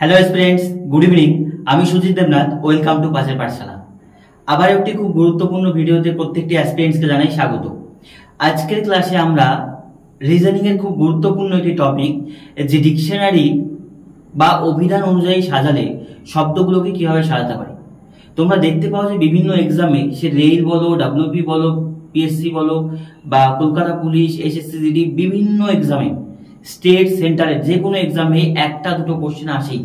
Hello students, good evening. আমি Sujit Debnath. Welcome to পাশের পাঠশালা। আবার একটি খুব গুরুত্বপূর্ণ ভিডিওতে প্রত্যেকটি অ্যাসপিরেন্টসকে জানাই স্বাগত। আজকের ক্লাসে আমরা রিজনিং এর খুব গুরুত্বপূর্ণ একটি টপিক, যে ডিকশনারি বা অভিধান অনুযায়ী সাজালে শব্দগুলোকে কিভাবে সাজাতে পারি। তোমরা দেখতে পাও যে বিভিন্ন এক্সামে, সে রেল বলো, ডাব্লিউপি বলো, পিএসসি বলো বা কলকাতা পুলিশ, এসএসসি জিডি, বিভিন্ন এক্সামে, স্টেট সেন্টারে যে কোনো এক্সামে একটা দুটো কোশ্চেন আসেই।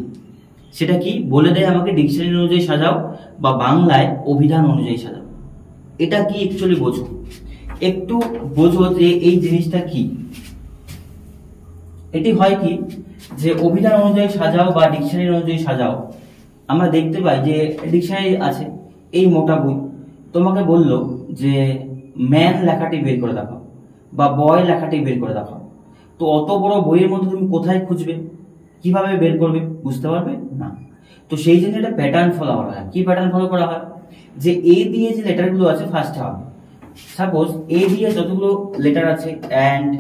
সেটা কি বলে দেয় আমাকে, ডিকশনারি অনুযায়ী সাজাও বা বাংলায় অভিধান অনুযায়ী সাজাও। এটা কি অ্যাকচুয়ালি বোঝো, একটু বোঝো যে এই জিনিসটা কি। এটি হয় কি, যে অভিধান অনুযায়ী সাজাও বা ডিকশনারি অনুযায়ী সাজাও। আমরা দেখতে পাই যে ডিকশনারি আছে, এই মোটা বই, তোমাকে বললো যে ম্যান লেখাটি বের করে দেখাও বা বয় লেখাটি বের করে দেখাও। তো অত বড় বইয়ের মধ্যে তুমি কোথায় খুঁজবে, কিভাবে বের করবে, বুঝতে পারবে না। তো সেই জন্য একটা প্যাটার্ন ফলো করা হয়। কি প্যাটার্ন ফলো করা হয়, যে এ দিয়ে যে লেটারগুলো আছে ফার্স্টে হবে। সাপোজ এ দিয়ে যতগুলো লেটার আছে, অ্যান্ড,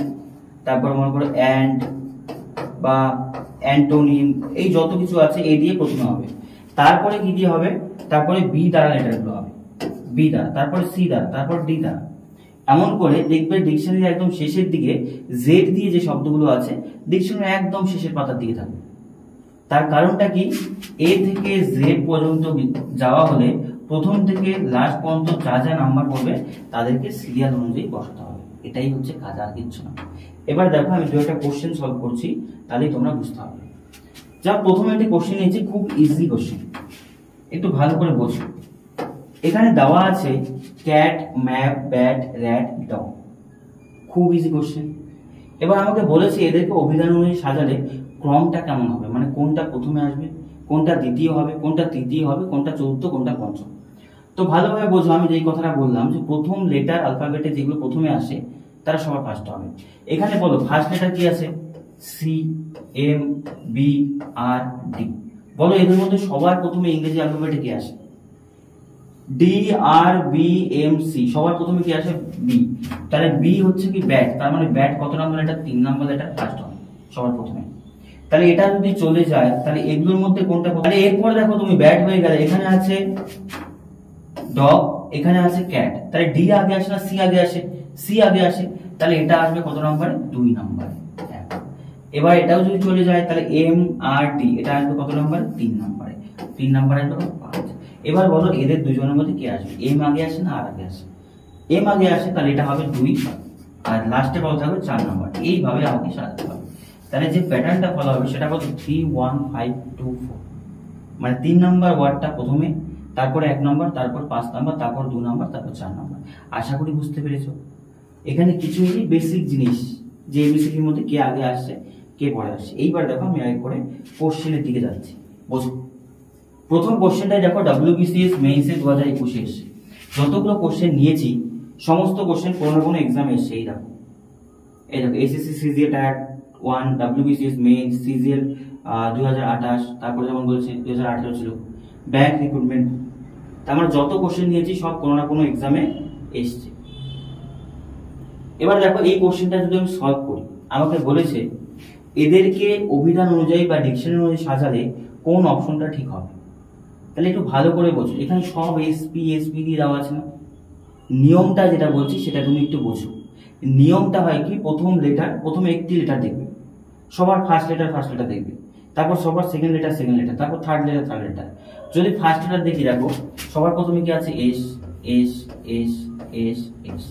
তারপর মনে করো অ্যান্ড বা অ্যান্টোনিম, এই যত কিছু আছে এ দিয়ে প্রথমে হবে। তারপরে কি দিয়ে হবে, তারপরে বি দ্বারা লেটারগুলো হবে, বি দ্বারা, তারপরে সি দ্বারা, তারপর ডি দ্বারা। এমন করে দেখবে ডিকশনারির একদম শেষের দিকে জেড দিয়ে যে শব্দগুলো আছে, ডিকশনারি একদম শেষের পাতার দিকে থাকবে। তার কারণটা কি, এ থেকে জেড পর্যন্ত যাওয়া হলে প্রথম থেকে লাস্ট পর্যন্ত যা যা নাম্বার পড়বে তাদেরকে সিরিয়াল অনুযায়ী বসাতে হবে। এটাই হচ্ছে কাজ, আর কিছু না। এবার দেখো আমি দু একটা কোশ্চেন সলভ করছি, তাহলেই তোমরা বুঝতে পারবে। যা প্রথমে একটি কোশ্চেন নিয়েছি, খুব ইজি কোশ্চেন, একটু ভালো করে বোঝো। এখানে দেওয়া আছে cat, map, bat, rat, dog. খুব ইজি কোশ্চেন। এবার আমাকে বলেছে এদেরকে অভিধান অনুযায়ী সাজালে ক্রমটা কেমন হবে, মানে কোনটা প্রথমে আসবে, কোনটা দ্বিতীয় হবে, কোনটা তৃতীয় হবে, কোনটা চতুর্থ, কোনটা পঞ্চম। তো ভালোভাবে বোঝো, আমি যেই কথাটা বললাম, যে প্রথম লেটার অ্যালফাবেটে যেগুলো প্রথমে আসে তারা সবার ফার্স্ট হবে। এখানে বলো ফার্স্ট লেটার কি আছে, সি, এম, বি, আর, ডি। বলো এদের মধ্যে সবার প্রথমে ইংরেজি অ্যালফাবেটে কি আসে, ডি, আর, বি, এম, সি। সবার প্রথমে কি আসে, বি। তাহলে বি হচ্ছে কি ব্যাট, তার মানে ব্যাট কত number letter, 3 number letter first হবে সবার প্রথমে। তাহলে এটা যদি চলে যায়, তাহলে এগুলোর মধ্যে কোনটা, তাহলে এরপর দেখো তুমি ব্যাট হয়ে গেলে, এখানে আছে ডগ, এখানে আছে ক্যাট। তাহলে ডি আগে আসে না সি আগে আসে, সি আগে আসে। তাহলে এটা আসবে কত নাম্বারে, 2 নাম্বারে। এবার এটাও যদি চলে যায়, তাহলে এম, আর, ডি, এটা আসবে কত নাম্বারে, 3 নাম্বারে। 3 নাম্বারে আসবে 5। এবার বলো এদের দুজনের মধ্যে কি আসবে, এম আগে আসে না আর আগে আসে, এম আগে আসে, তাহলে এটা হবে 2, আর লাস্টে কত থাকবে 4 নাম্বার। এইভাবে আমাকে সাজাতে হবে। তাহলে যে প্যাটার্নটা ফলো হবে সেটা কত, 3, 1, 5, 2, 4। মানে 3 নাম্বার ওয়ার্ডটা প্রথমে, তারপর 1 নাম্বার, তারপর 5 নাম্বার, তারপর 2 নাম্বার, তারপর 4 নাম্বার। আশা করি বুঝতে পেরেছো। এখানে কিছু বেসিক জিনিস, যে এবিসিডির মধ্যে কে আগে আসছে কে পরে আসছে। এইবার দেখো আমি আগে করে কোশ্চেনের দিকে যাচ্ছি, বোঝো। প্রথম কোশ্চেনটাই দেখো, ডব্লিউবিসিএস মেইনসে 2021 এসে যতগুলো কোশ্চেন নিয়েছি, সমস্ত কোশ্চেন কোনো না কোনো এক্সামে এসছে। এই দেখো, এই দেখো SSC CGL tyre 1, WBCS main, CGL 2028, তারপর যেমন বলছে 2018 ছিল, ব্যাংক রিক্রুটমেন্ট। আমরা যত কোশ্চেন নিয়েছি সব কোনো না কোনো এক্সামে এসছে। এবার দেখো এই কোশ্চেনটা যদি আমি সলভ করি, আমাকে বলেছে এদেরকে অভিধান অনুযায়ী বা ডিকশনারি অনুযায়ী সাজালে কোন অপশনটা ঠিক হবে। তাহলে একটু ভালো করে বোঝো, এখানে সব এসপি এসপি দিয়ে দেওয়া আছে না। নিয়মটা যেটা বলছি সেটা তুমি একটু বোঝো। নিয়মটা হয় কি, প্রথম লেটার, প্রথমে একটি লেটার দেখবে, সবার ফার্স্ট লেটার দেখবে, তারপর সবার সেকেন্ড লেটার, তারপর থার্ড লেটার। যদি ফার্স্ট লেটার দেখি, দেখো সবার প্রথমে কি আছে, S, S, S, S, S.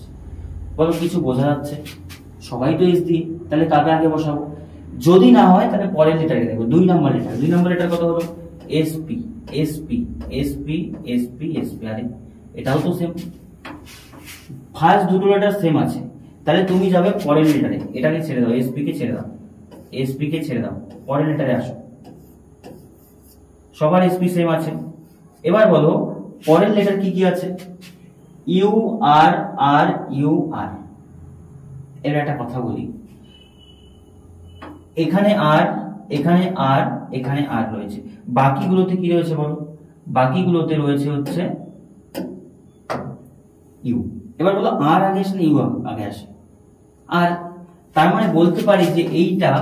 বলো কিছু বোঝা যাচ্ছে, সবাই তো এস দিই, তাহলে কাকে আগে বসাবো। যদি না হয় তাহলে পরের লেটারে দেখবো, 2 নাম্বার লেটার কত হলো, SP, SP, SP, SP, SP. আরে এটাও তো সেম, ফার্স্ট দুটো লেটার সেম আছে, তাহলে তুমি যাবে পরের লেটারে। এটাকে ছেড়ে দাও, এসপি কে ছেড়ে দাও, এসপি কে ছেড়ে দাও, পরের লেটারে আসো। সবার এসপি সেম আছে। এবার বলো পরের লেটার কি কি আছে, ইউ, আর, আর, ইউ, আর। এর একটা কথা বলি, এখানে আর, এখানে আর, এখানে আর রয়েছে, বাকিগুলোতে কি রয়েছে বলো, বাকিগুলোতে রয়েছে হচ্ছে ইউ। এবার বলো আর আগে আসে না ইউ আগে আসে, আর তার মানে বলতে পারি যে এইটা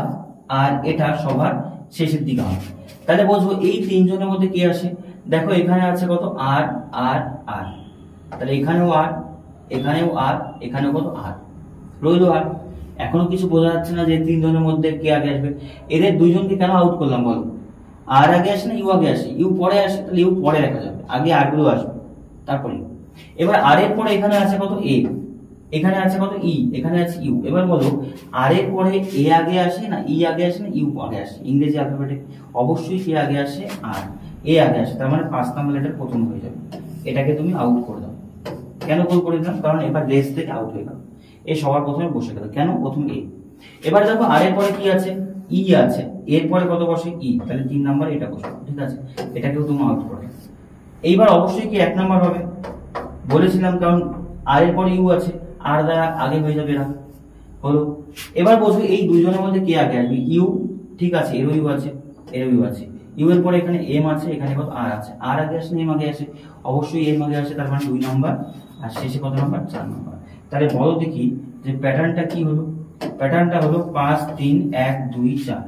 আর এটা সবার শেষের দিকে হবে। তাহলে বুঝবো এই তিনজনের মধ্যে কি আসে। দেখো এখানে আছে কত আর আর আর, তাহলে এখানেও আর, এখানেও আর, এখানেও কত আর রইলো আর। এখনো কিছু বোঝা যাচ্ছে না যে তিনজনের মধ্যে কে আগে আসবে। এদের দুইজনকে কেন আউট করলাম বলো? আর আগে আসে না ইউ আগে আসে? ইউ পরে আসে, তাহলে ইউ পরে রাখা যাবে, আগে আর গুলো আসবে তারপরে। এবার আর এর পরে এখানে আছে কত এ, এখানে আছে কত ই, এখানে আছে ইউ। এবার বলো আর এর পরে এ আগে আসে না ই আগে আসে না ইউ আগে আসে? ইংরেজি অ্যালফাবেটে অবশ্যই সে আগে আসে আর এ আগে আসে, তার মানে 5 নাম্বার লেটার প্রথম হয়ে যাবে। এটাকে তুমি আউট করে দাও। কেন গোল করে দিলাম? কারণ এবার রেস থেকে আউট হয়ে গেল, এ সবার প্রথমে বসে গেল। কেন? প্রথম এ। এবার দেখো আর এর পরে কি আছে? ই আছে, এর পরে কত বসে ই, তাহলে 3 নাম্বার এটা বসে, ঠিক আছে, এটাকেও তুমি আউট করে। এইবার অবশ্যই কি 1 নাম্বার হবে বলেছিলাম, কারণ আর এর পরে ইউ আছে, আর দ্বারা আগে হয়ে যাবে এরা, হলো। এবার বলবো এই দুইজনের মধ্যে কে আগে আসবে? ইউ, ঠিক আছে, এরও ইউ আছে, এরও ইউ আছে। ইউ এর পরে এখানে এম আছে, এখানে কত আর আছে, আর আগে আসে না এম আগে আসে? অবশ্যই এম আগে আসে, তার মানে 2 নাম্বার। আর শেষে কত নাম্বার? 4 নাম্বার। তাহলে বলো দেখি যে প্যাটার্নটা কি হলো? প্যাটার্নটা হলো 5 3 1 2 4,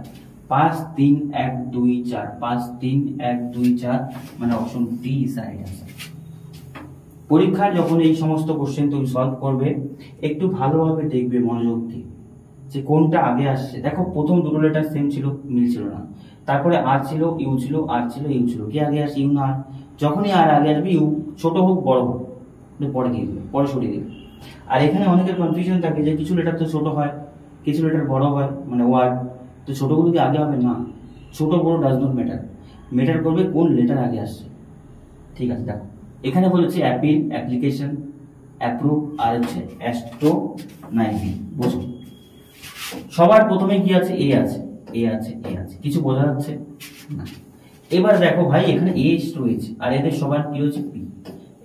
5 3 1 2 4, 5 3 1 2 4, মানে option D is right answer. পরীক্ষায় যখন এই সমস্ত কোশ্চেন তুমি সলভ করবে একটু ভালোভাবে দেখবে মনোযোগ দিয়ে যে কোনটা আগে আসছে। দেখো প্রথম দুটো লেটার সেম ছিল, মিল ছিল না, তারপরে আর ছিল, ইউ ছিল, আর ছিল, ইউ ছিল, কে আগে আসে? ইউ না আর? যখনই আর আগে আসবে ইউ, ছোট হোক বড় হোক, পরে দিয়ে দিবে, পরে সরিয়ে দিবে। আর এখানে অনেকের কনফিউশন থাকে যে কিছু লেটার তো ছোট হয়, কিছু লেটার বড় হয়, মানে ওয়ার্ড তো ছোটগুলো কি আগে হবে? না, ছোট বড় ডাজ নট ম্যাটার, ম্যাটার করবে কোন লেটার আগে আসছে। ঠিক আছে, দেখো এখানে বলেছে অ্যাপিল, অ্যাপ্লিকেশন, অ্যাপ্রুভ, আর হচ্ছে অ্যাস্ট্রোনাইমি। বুঝো সবার প্রথমে কি আছে? এ আছে, এ আছে, এ আছে, কিছু বোঝা যাচ্ছে না? এবার দেখো ভাই এখানে এস রয়েছে আর এদের সবার কি হচ্ছে? পি।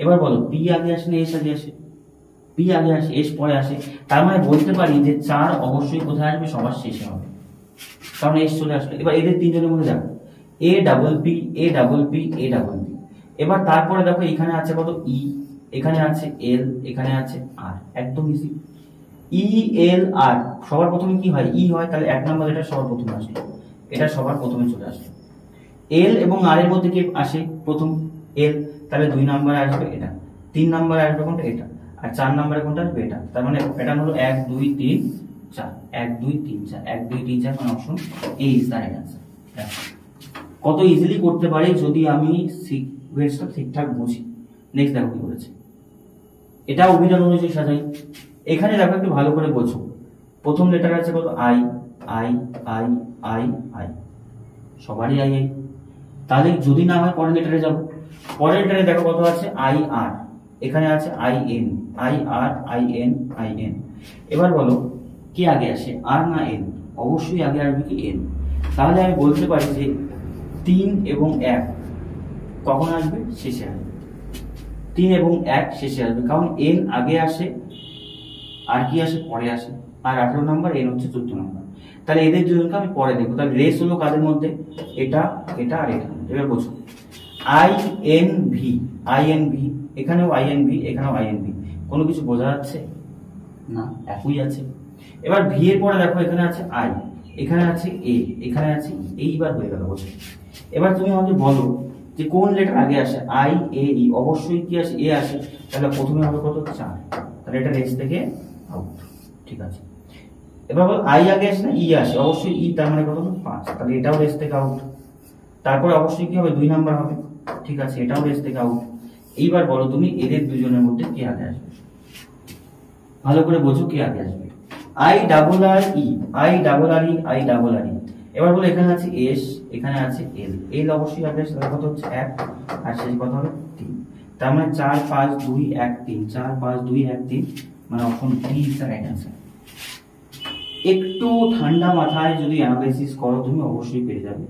এবার বলো পি আগে আসে না এস আগে আসে? পি আগে আসে, এস পরে আসে, তার মানে বলতে পারি যে 4 অবশ্যই কোথায় আসবে? সবার শেষে হবে, কারণ এস চলে আসলো। এবার এদের তিনজনের মধ্যে দেখো এ ডাবল পি, এ ডাবল পি, এ ডাবল পি। এবার তারপরে দেখো এখানে আছে কত? ই, এখানে আছে এল, এখানে আছে আর, একদম ইজি। ই এল আর সবার প্রথমে কি হয়? ই হয়, তাহলে 1 নাম্বার এটা সবার প্রথমে আসে, এটা সবার প্রথমে চলে আসে। এল এবং আর এর মধ্যে কি আসে? প্রথম এল, তাহলে 2 নাম্বারে আসবে এটা, 3 নাম্বারে আসবে কোনটা? এটা, আর 4 নাম্বারে কোনটা আসবে? এটা। তার মানে প্যাটার্ন হলো 1 2 3 4, 1 2 3 4, 1 2 3 4, মানে option A is the right answer. কত ইজিলি করতে পারি যদি আমি সিকোয়েন্সটা ঠিকঠাক বুঝি। নেক্সট দেখো কি বলেছে, এটা অভিধান অনুযায়ী সাজাই। এখানে দেখো একটু ভালো করে বোঝো, প্রথম লেটার আছে কত? I, I I I I, সবারই আই আই, তাহলে যদি না হয় পরের লেটারে যাব। পরের লেটারে দেখো কত আছে? আই আর, এখানে আছে I N, I R I N I N. এবার বলো কি আগে আসে? আর না এন? অবশ্যই আগে আসবে কি? এন। তাহলে আমি বলতে পারি যে 3 এবং 1 কখন আসবে? শেষে আসবে। 3 এবং 1 শেষে আসবে, কারণ এন আগে আসে আর কি আসে? পরে আসে। আর 18 নাম্বার, এন হচ্ছে 14 নাম্বার। তাহলে এদের দুজনকে আমি পরে দেখবো। তাহলে রেস হলো কাদের মধ্যে? এটা, এটা আর এটা। এবার বোঝো I N V, I N V, এখানেও আই এন ভি, এখানেও আই এন ভি, কোনো কিছু বোঝা যাচ্ছে না? একই আছে। এবার ভি এর পরে দেখো এখানে আছে আই, এখানে আছে এ, এখানে আছে এইবার হয়ে গেল। বোঝো এবার তুমি আমাকে বলো যে কোন লেটার আগে আসে? আই এ ই, অবশ্যই কি আসে? এ আসে, তাহলে প্রথমে হবে কত? 4, তাহলে এটা রেস থেকে আউট। ঠিক আছে, এবার বল আই আগে আসে না ই আসে? অবশ্যই ই, তার মানে কত? 5, তাহলে এটাও রেস থেকে আউট। তারপরে অবশ্যই কি হবে? 2 নাম্বার হবে। ঠিক আছে, এটাও রেস থেকে আউট। এইবার বলো তুমি এদের দুজনের মধ্যে কে আগে আসবে? ভালো করে বোঝো কে আগে আসবে। I double R E, I double R E, I double R E. এবার বলো এখানে আছে এস, এখানে আছে এল, এল অবশ্যই আগে আসবে, কত হচ্ছে? 1, আর শেষ কত হবে? 3। তার মানে 4 5 2 1 3, 4 5 2 1 3, মানে option D is the right answer. একটু ঠান্ডা মাথায় যদি অ্যানালাইসিস করো তুমি অবশ্যই পেরে যাবে।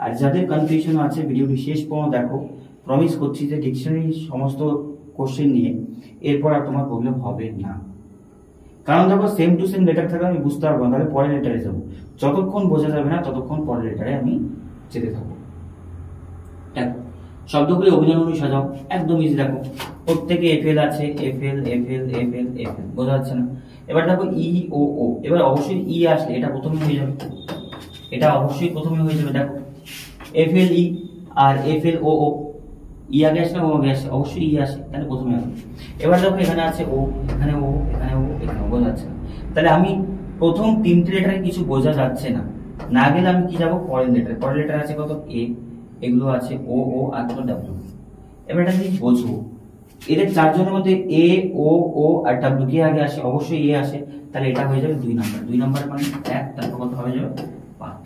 আর যাদের কনফিউশন আছে ভিডিওটি শেষ পর্যন্ত দেখো, প্রমিস করছি যে ডিকশনারি সমস্ত কোশ্চেন নিয়ে এরপর আর তোমার প্রবলেম হবে না। কারণ দেখো সেম টু সেম লেটার থাকলে আমি বুঝতে পারবো না, তাহলে পরের লেটারে যাবো। যতক্ষণ বোঝা যাবে না ততক্ষণ পরের লেটারে আমি যেতে থাকবো। দেখো শব্দগুলি অভিধান অনুযায়ী সাজাও, একদম ইজি। দেখো প্রত্যেকে এফএল আছে, এফএল এফএল এফএল এফএল, বোঝা যাচ্ছে না? এবার দেখো ই ও ও, এবার অবশ্যই ই আসলে এটা প্রথমে হয়ে যাবে, এটা অবশ্যই প্রথমে হয়ে যাবে। দেখো FLE আর FLOO, ই আগে আসে না ও আগে আসে? অবশ্যই ই আসে, তাহলে প্রথমে আসবে। এবার দেখো এখানে আছে ও, এখানে ও, এখানে ও, এখানে ও, বোঝা যাচ্ছে না? তাহলে আমি প্রথম তিনটে লেটারে কিছু বোঝা যাচ্ছে না, না গেলে আমি কি যাবো পরের লেটারে। পরের লেটার আছে কত এ, এগুলো আছে ও ও আর ডাব্লিউ। এবার এটা যদি বোঝো এদের চারজনের মধ্যে এ ও ও আর ডাব্লিউ কে আগে আসে? অবশ্যই এ আসে, তাহলে এটা হয়ে যাবে 2 নাম্বার। 2 নাম্বার মানে 1, তারপর কত হয়ে যাবে 5,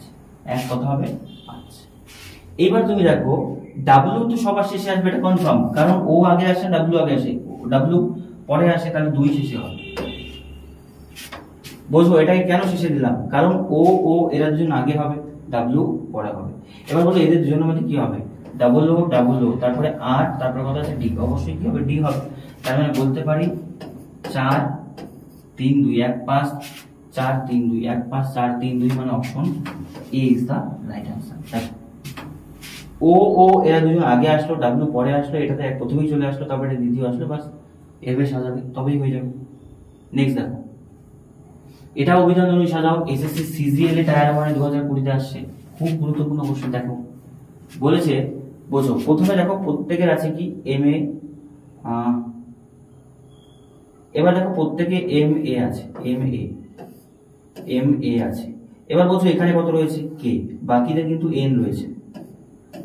1 কত হবে 5। এবার তুমি দেখো ডাব্লিউ তো সবার শেষে আসবে, এটা কনফার্ম, কারণ ও আগে আসে ডাব্লিউ আগে আসে, ডাব্লিউ পরে আসে, তাহলে 2 শেষে হবে। বুঝবো এটাকে কেন শেষে দিলাম, কারণ ও ও এরা দুজন আগে হবে, ডাব্লিউ পরে হবে। এবার বলো এদের দুজনের মধ্যে কি হবে, ডাবল ও ডাবল ও, তারপরে আর, তারপরে কথা আছে ডি, অবশ্যই কি হবে ডি হবে। তার মানে বলতে পারি 4 3 2 1 5, 4 3 2 1 5, 4 3 2, মানে option A is the right answer. ও ও এরা দুজন আগে আসলো, ডাব্লিউ পরে আসলো, এটাতে এক প্রথমেই চলে আসলো, তারপরে এটা দ্বিতীয় আসলো, বাস এভাবে সাজাবে তবেই হয়ে যাবে। নেক্সট দেখো, এটা অভিধান অনুযায়ী সাজাও, এসএসসি সিজিএল এ টায়ার 1 2020 তে আসছে, খুব গুরুত্বপূর্ণ কোশ্চেন। দেখো বলেছে বোঝো, প্রথমে দেখো প্রত্যেকের আছে কি এম এ, এবার দেখো প্রত্যেকে এম এ আছে, এম এ আছে। এবার বলছো এখানে কত রয়েছে কে, বাকিদের কিন্তু এন রয়েছে।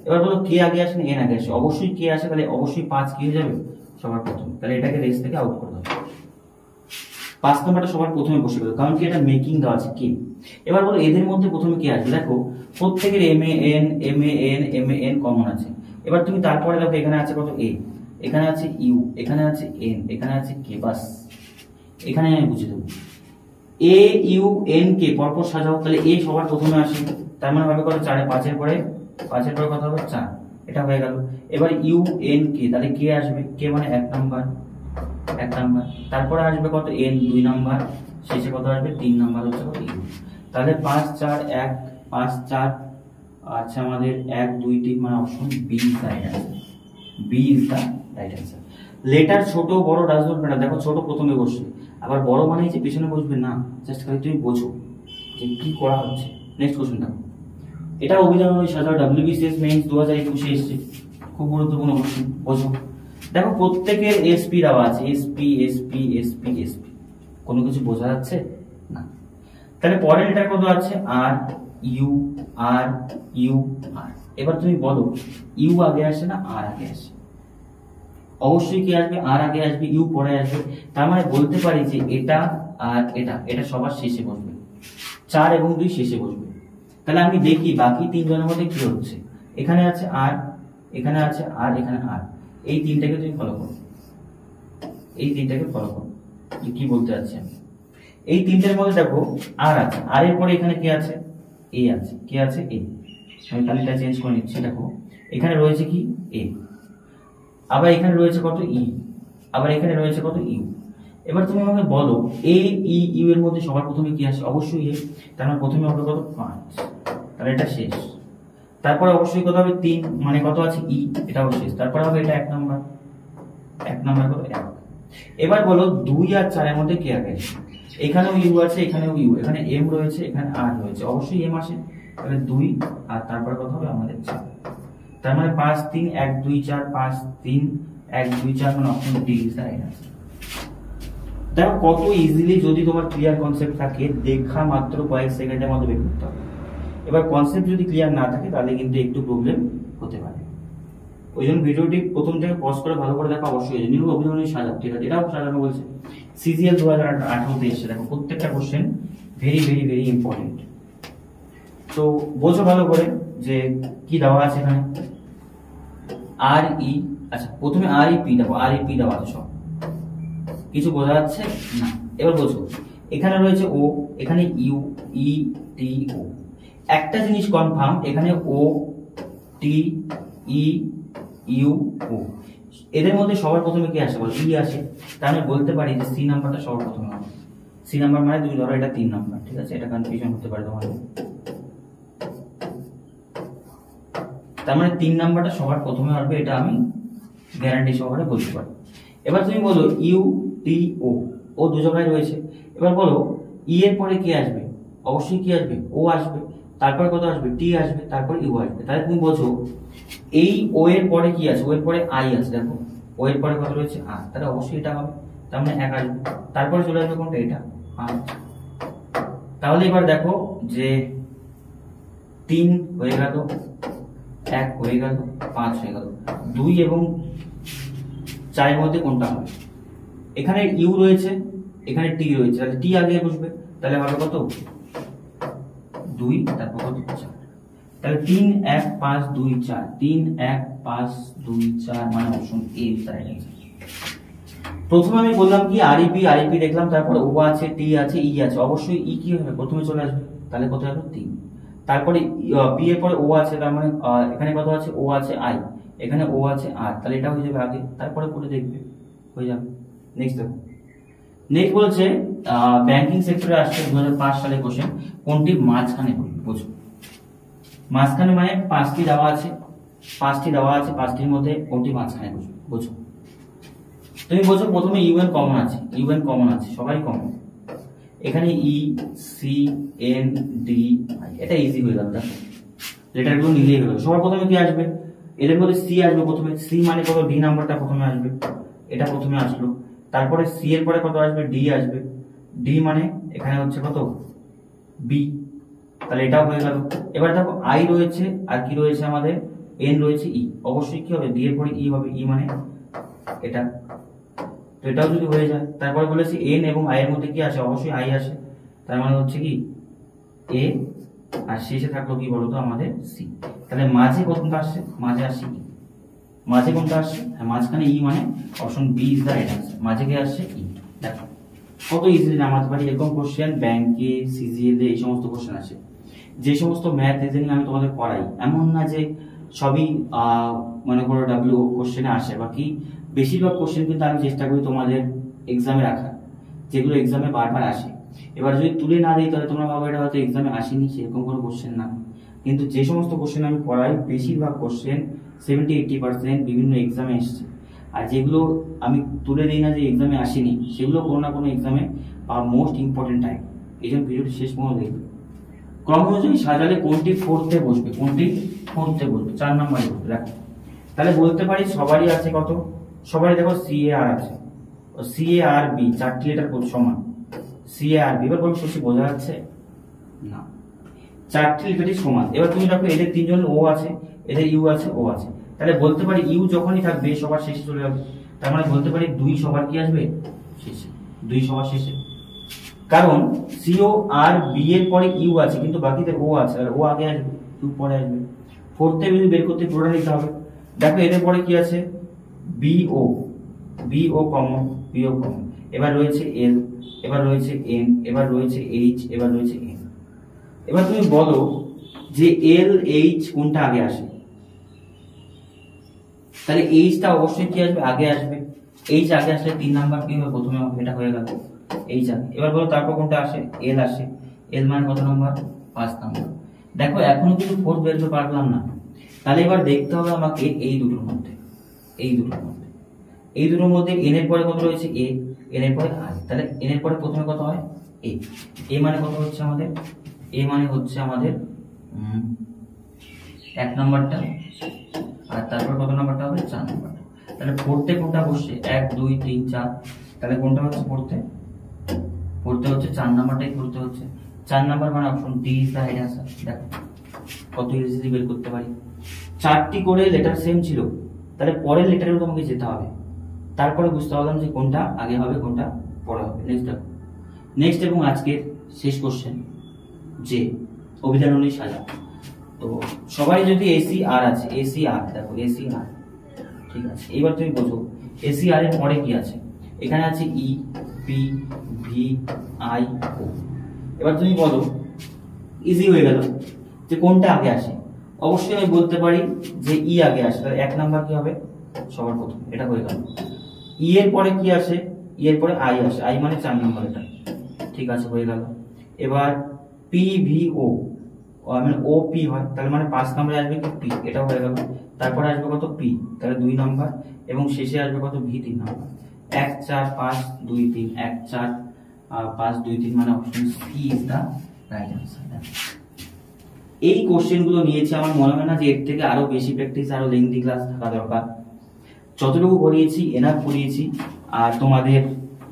এবার বলো কে আগে আসে না এন আগে আসে? অবশ্যই কে আসে, তাহলে অবশ্যই 5 কি হয়ে যাবে সবার প্রথমে, তাহলে এটাকে রেস থেকে আউট করে দেবো। 5 নাম্বারটা সবার প্রথমে বসে গেল, কারণ কি এটা মেকিং দেওয়া আছে কে। এবার বলো এদের মধ্যে প্রথমে কে আসবে? দেখো প্রত্যেকের এম এ এন কমন আছে। এবার তুমি তারপরে দেখো এখানে আছে কত এ, এখানে আছে ইউ, এখানে আছে এন, এখানে আছে কে, বাস এখানে আমি বুঝে দেবো। এ ইউ এন কে পরপর সাজাও, তাহলে এ সবার প্রথমে আসে, তার মানে হবে কত 4 এ 5 এর পরে কত হবে 4, এটা হয়ে গেল। এবার ইউ এন কে, তাহলে কে আসবে, কে মানে 1 নাম্বার, তারপরে আসবে কত এন 2 নাম্বার, শেষে কত আসবে 3 নাম্বার হচ্ছে কত ইউ। তাহলে 5 4 1 5 4, আচ্ছা আমাদের 1 2 3, মানে option B is the right answer, B is the right answer. Letter ছোট বড় ডাজ নট ম্যাটার, দেখো ছোট প্রথমে বসবে, আবার বড় মানে যে পিছনে বসবে না, জাস্ট খালি তুমি বোঝো যে কি করা হচ্ছে। নেক্সট কোশ্চেন দেখো, এটা অভিধান অনুযায়ী সাজাও, WBCS মেইনস 2021 এসেছে, খুব গুরুত্বপূর্ণ কোশ্চেন, বোঝো। দেখো প্রত্যেকের এসপি দেওয়া আছে, এসপি এসপি এসপি এসপি, কোনো কিছু বোঝা যাচ্ছে না। তাহলে পরের লেটার কত আছে আর ইউ আর ইউ আর। এবার তুমি বলো ইউ আগে আসে না আর আগে আসে? অবশ্যই কি আসবে আর আগে আসবে, ইউ পরে আসবে। তার মানে বলতে পারি যে এটা আর এটা সবার শেষে বসবে, 4 এবং 2 শেষে বসবে। তাহলে আমি দেখি বাকি 3 জনের মধ্যে কি হচ্ছে, এখানে আছে আর, এখানে আছে আর, এখানে আর, এই তিনটাকে তুমি ফলো করো, এই তিনটাকে ফলো করো, কি বলতে চাচ্ছি আমি। এই তিনটের মধ্যে দেখো আর আছে, আর এর পরে এখানে কি আছে এ আছে, কে আছে এ, আমি তালিকা চেঞ্জ করে নিচ্ছি। দেখো এখানে রয়েছে কি এ, আবার এখানে রয়েছে কত ই, আবার এখানে রয়েছে কত ইউ। এবার তুমি আমাকে বলো এ ই ইউ এর মধ্যে সবার প্রথমে কি আসে? অবশ্যই এ, তার মানে প্রথমে হবে কত 5, তাহলে এটা শেষ। তারপরে অবশ্যই কত হবে 3, মানে কত আছে ই, এটাও শেষ। তারপরে হবে এটা 1 নাম্বার, 1 নাম্বার কত 1। এবার বলো 2 আর 4 এর মধ্যে কে আগে আসে? এখানেও ইউ আছে, এখানেও ইউ, এখানে এম রয়েছে, এখানে আর রয়েছে, অবশ্যই এম আসে। তাহলে 2 আর তারপরে কত হবে আমাদের 4, তার মানে 5 3 1 2 4, 5 3 1 2 4, মানে option D is the right answer. দেখো কত ইজিলি, যদি তোমার ক্লিয়ার কনসেপ্ট থাকে দেখা মাত্র কয়েক সেকেন্ডের মধ্যে বের করতে হবে। এবার কনসেপ্ট যদি ক্লিয়ার না থাকে তাহলে কিন্তু একটু প্রবলেম হতে পারে, ওই জন্য ভিডিওটি প্রথম থেকে পজ করে ভালো করে দেখা অবশ্যই। নিউ অভিধানের সাজাও, ঠিক আছে, এটাও সাজানো বলছে, সিজিএল 2018 তে এসেছে। দেখো প্রত্যেকটা question very very very important, তো বোঝো ভালো করে যে কি দেওয়া আছে এখানে। আর ই, আচ্ছা প্রথমে আর ই পি দেখো, আর ই পি দেওয়া আছে, সব কিছু বোঝা যাচ্ছে না। এবার বোঝো এখানে রয়েছে ও, এখানে ইউ ই টি ও। একটা জিনিস কনফার্ম, এখানে ও টি ই ইউ ও, এদের মধ্যে সবার প্রথমে কি আসে বল? ই আসে। তার মানে বলতে পারি যে সি নাম্বারটা সবার প্রথমে হবে। সি নাম্বার মানে তুমি ধরো এটা 3 নাম্বার, ঠিক আছে, এটা কনফিউশন হতে পারে তোমার। তার মানে 3 নাম্বারটা সবার প্রথমে হবে, এটা আমি গ্যারান্টি সহকারে বলতে পারি। এবার তুমি বলো ইউ টি ও, ও দু জায়গায় রয়েছে। এবার বলো ই এর পরে কি আসবে? অবশ্যই কি আসবে? ও আসবে। তারপরে কত আসবে, টি আসবে, তারপর ইউ আসবে। তাহলে তুমি বোঝো এই ও এর পরে কি আছে, ও এর পরে আই আছে, দেখো ও এর পরে কত রয়েছে আর, তাহলে অবশ্যই এটা হবে, তার মানে 1 আসবে। তারপরে চলে আসবে কোনটা, এটা আর। তাহলে এবার দেখো যে 3 হয়ে গেল, 1 হয়ে গেল, 5 হয়ে গেল, 2 এবং 4 এর মধ্যে কোনটা হবে? এখানে ইউ রয়েছে, এখানে টি রয়েছে, তাহলে টি আগে বসবে, তাহলে হবে কত 2, তারপর কত 4। তাহলে 3 1 5 2 4, 3 1 5 2 4 মানে অপশন এ তাই আছে। প্রথমে আমি বললাম কি আরইপি, আরইপি দেখলাম, তারপরে ও আছে, টি আছে, ই আছে, অবশ্যই ই কি হবে প্রথমে চলে আসবে, তাহলে কত হবে 3। তারপরে পি এর পরে ও আছে, তার মানে এখানে কত আছে, ও আছে আই, এখানে ও আছে আর, তাহলে এটা হয়ে যাবে আগে, তারপরে পরে দেখবে হয়ে যাবে। নেক্সট দেখো, নেক্সট বলছে ব্যাংকিং সেক্টরে আসছে 2005 সালে কোশ্চেন, কোনটি মাঝখানে বলবে, বুঝো মাঝখানে মানে 5টি দেওয়া আছে, 5টি দেওয়া আছে, 5টির মধ্যে কোনটি মাঝখানে বসবে, বুঝো। তুমি বোঝো প্রথমে ইউএন কমন আছে, ইউএন কমন আছে, সবাই কমন, এখানে ই সি এন ডি, এটা ইজি হয়ে গেল, দেখো লেটারগুলো মিলিয়ে গেল। সবার প্রথমে কি আসবে, এদের মধ্যে সি আসবে প্রথমে, সি মানে কত, ডি নাম্বারটা প্রথমে আসবে, এটা প্রথমে আসলো। তারপরে সি এর পরে কত আসবে, ডি আসবে, ডি মানে এখানে হচ্ছে কত বি, তাহলে এটাও হয়ে গেল। এবার দেখো আই রয়েছে আর কি রয়েছে আমাদের, এন রয়েছে, ই, অবশ্যই কি হবে, ডি এর পরে ই হবে, ই মানে এটা, তো এটাও যদি হয়ে যায়। তারপরে বলেছি এন এবং আই এর মধ্যে কি আসে, অবশ্যই আই আসে, তার মানে হচ্ছে কি এ, আর শেষে থাকলো কি বলতো আমাদের সি। তাহলে মাঝে কোনটা আসছে, মাঝে আসছে ই, মাঝে কোনটা আসছে, হ্যাঁ মাঝখানে ই, মানে option B is the right answer. মাঝে কে আসছে ই, দেখো কত ইজিলি নামাতে পারি। এরকম কোশ্চেন ব্যাংকে, সিজিএল এই সমস্ত কোশ্চেন আসে। যে সমস্ত ম্যাথ রিজনিং আমি তোমাদের পড়াই, এমন না যে সবই মনে করো ডাব্লিউ কোশ্চেনে আসে, বাকি বেশিরভাগ কোশ্চেন কিন্তু আমি চেষ্টা করি তোমাদের এক্সামে রাখার, যেগুলো এক্সামে বারবার আসে। এবার যদি তুলে না দিই তাহলে তোমরা ভাবো এটা হয়তো এক্সামে আসেনি, সেরকম কোনো কোশ্চেন না। কিন্তু যে সমস্ত কোশ্চেন আমি পড়াই, বেশিরভাগ কোশ্চেন 70-80% বিভিন্ন এক্সামে এসছে। আর যেগুলো আমি তুলে দিই না যে এক্সামে আসেনি, সেগুলো কোনো না কোনো এক্সামে বা মোস্ট ইম্পর্টেন্ট টাইম। এই জন্য ভিডিওটি শেষ পর্যন্ত দেখবে। ক্রম অনুযায়ী সাজালে কোনটি ফোর্থে বসবে, কোনটি ফোর্থে বসবে, 4 নম্বরে বসবে। দেখো তাহলে বলতে পারি সবারই আছে কত, সবারই দেখো সি এ আর আছে, সি এ আর বি 4টি লেটার সমান, সি এ আর বি। এবার বলবো সত্যি বোঝা যাচ্ছে না, 4টি লেটারই সমান। এবার তুমি দেখো এদের 3 জন ও আছে, এদের ইউ আছে, ও আছে, তাহলে বলতে পারি ইউ যখনই থাকবে সবার শেষে চলে যাবে, তার মানে বলতে পারি 2 সবার কি আসবে শেষে, 2 সবার শেষে। কারণ সিও আর বি এর পরে ইউ আছে কিন্তু বাকিতে ও আছে, আর ও আগে আসবে, ইউ পরে আসবে। ফোর্থে যদি বের করতে পুরোটা নিতে হবে। দেখো এদের পরে কি আছে, BO, BO common, BO common, এবার রয়েছে এল, এবার রয়েছে এন, এবার রয়েছে এইচ, এবার রয়েছে এন। এবার তুমি বলো যে এল এইচ কোনটা আগে আসে, তাহলে এইচটা অবশ্যই কি আসবে, আগে আসবে। এইচ আগে আসলে 3 নাম্বার কি হবে, প্রথমে এটা হয়ে গেল এইচ আগে। এবার বলো তারপর কোনটা আসে, এল আসে, এল মানে কত নাম্বার, 5 নাম্বার। দেখো এখনো কিন্তু ফোর্থ বের করতে পারলাম না, তাহলে এবার দেখতে হবে আমাকে এই দুটোর মধ্যে, এই দুটোর মধ্যে, এই দুটোর মধ্যে এন এর পরে কত রয়েছে, এ, এন এর পরে আই, তাহলে এন এর পরে প্রথমে কত হয় এ, এ মানে কত হচ্ছে আমাদের, এ মানে হচ্ছে আমাদের 1 নাম্বারটা, আর তারপর কত নাম্বারটা হবে, 4 নাম্বারটা। তাহলে ফোর্থে কোনটা বসছে, 1 2 3 4, তাহলে কোনটা হচ্ছে ফোর্থে, ফোর্থে হচ্ছে 4 নাম্বারটাই ফোর্থে হচ্ছে, 4 নাম্বার মানে option D is the right answer. দেখো কত ইজিলি বের করতে পারি। 4টি করে লেটার সেম ছিল, তাহলে পরের লেটারেও তোমাকে যেতে হবে, তারপরে বুঝতে পারলাম যে কোনটা আগে হবে কোনটা পরে হবে। নেক্সট দেখো, নেক্সট এবং আজকের শেষ কোশ্চেন, যে অভিধান অনুযায়ী সাজা। তো সবাই যদি এসি আর আছে, এসি আর, দেখো এসি আর, ঠিক আছে। এবার তুমি বোঝো এসি আর এর পরে কি আছে, এখানে আছে E P V I O. এবার তুমি বলো, ইজি হয়ে গেল যে কোনটা আগে আসে। অবশ্যই আমি বলতে পারি যে ই আগে আসে, তাহলে 1 নাম্বার কি হবে সবার প্রথম, এটা হয়ে গেল। ই এর পরে কি আসে, ই এর পরে আই আসে, আই মানে 4 নাম্বার, এটা ঠিক আছে হয়ে গেল। এবার পি ভি ও, মানে ও পি হয়, তাহলে মানে 5 নম্বরে আসবে কি পি, এটা হয়ে গেল। তারপরে আসবে কত পি, তাহলে 2 নাম্বার, এবং শেষে আসবে কত ভি 3 নাম্বার। 1 4 5 2 3, 1 4 5 2 3 মানে option C is the right answer. এই কোশ্চেনগুলো নিয়েছি, আমার মনে হয় না যে এর থেকে আরো বেশি প্র্যাকটিস, আরো লেন্থি ক্লাস থাকা দরকার। যতটুকু করিয়েছি এনাফ করিয়েছি। আর তোমাদের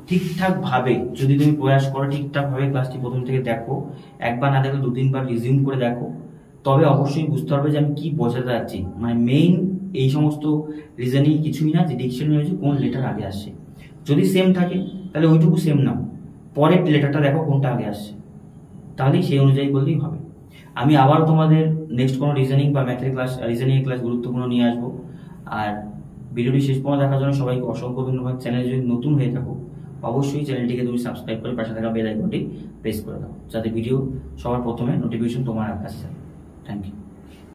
ঠিকঠাক ভাবে যদি তুমি প্রয়াস করো, ঠিকঠাক ভাবে ক্লাসটি প্রথম থেকে দেখো, একবার না দেখো 2-3 বার রিজিউম করে দেখো, তবে অবশ্যই বুঝতে পারবে যে আমি কি বোঝাতে যাচ্ছি। মানে মেইন এই সমস্ত রিজনিং কিছুই না যে ডিকশনারি হচ্ছে কোন লেটার আগে আসছে। যদি সেম থাকে তাহলে ওইটুকু সেম নাও, পরের লেটারটা দেখো কোনটা আগে আসছে, তাহলেই সেই অনুযায়ী করলেই হবে। আমি আবার তোমাদের নেক্সট কোনো রিজনিং বা ম্যাথের ক্লাস, রিজনিং ক্লাস গুরুত্বপূর্ণ নিয়ে আসবো। আর ভিডিওটি শেষ পর্যন্ত দেখার জন্য সবাইকে অসংখ্য ধন্যবাদ। চ্যানেলে যদি নতুন হয়ে থাকো অবশ্যই চ্যানেলটিকে তুমি সাবস্ক্রাইব করে পাশে থাকা বেল আইকনটি প্রেস করে দাও, যাতে ভিডিও সবার প্রথমে নোটিফিকেশন তোমার কাছে যায়। Thank you.